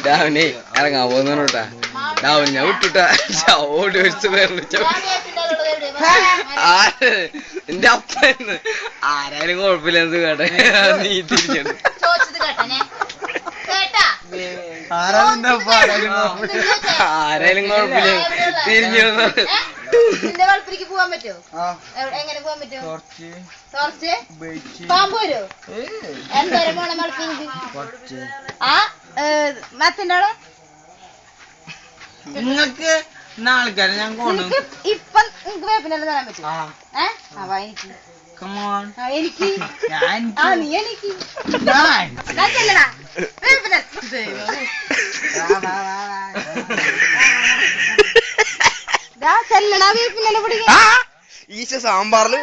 ഡാവിനെ ഇറങ്ങാൻ പോകുന്നോട്ടാ ഡാവിന് ഞാൻ വിട്ടുട്ടാ ഓടി വെച്ച് എന്റെ അപ്പന്ന് ആരായാലും കുഴപ്പമില്ലെന്ന് കേട്ടെ നീ തിരിച്ചു ആരായാലും കുഴപ്പമില്ല തിരിഞ്ഞു പോവാൻ പറ്റുമോ? എങ്ങനെ പോവാൻ പറ്റുമോ? പാമ്പ് വരുമോ? എന്തോരം പോണം വളപ്പിക്ക്? ആ മത്തിന്റെ നിങ്ങക്ക് നാളെക്കാരെ ഞാൻ കൊണ്ടു ഇപ്പൊ നിങ്ങക്ക് വേപ്പിനെല്ലാം തരാൻ പറ്റും. എനിക്ക് എനിക്ക് നീ എനിക്ക് ചെല്ലടാ വേപ്പിനെ പിടിക്കാൻ ഈശ സാമ്പാറില്